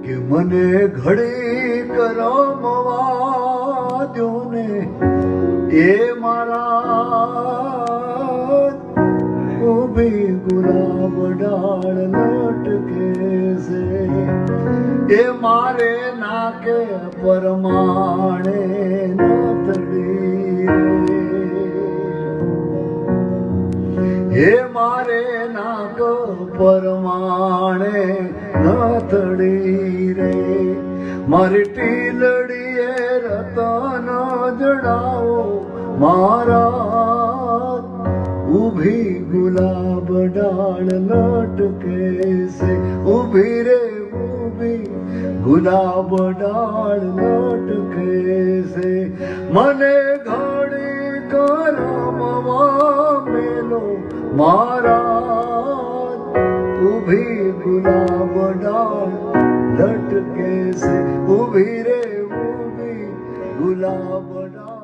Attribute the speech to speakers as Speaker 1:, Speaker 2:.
Speaker 1: કે મને ઘડીક રમવા દ્યો ને એ મારા ઊભી ગુલાબ ડાળ લટકે છે એ મારે નાકે પરમાણે નથડી હે મારે નાક પરમાણે નથડી રે મારી ટીલડીએ રતન જડાવો મારા ઊભી ગુલાબ ડાળ લટકે છે ઊભી રે ઊભી ગુલાબ ડાળ લટકે છે મને ઘડી કરમવા મેલો મારા ઊભી ગુલાબ ડાળ લટકે છે ઊભી રે ઊભી ગુલાબ ડાળ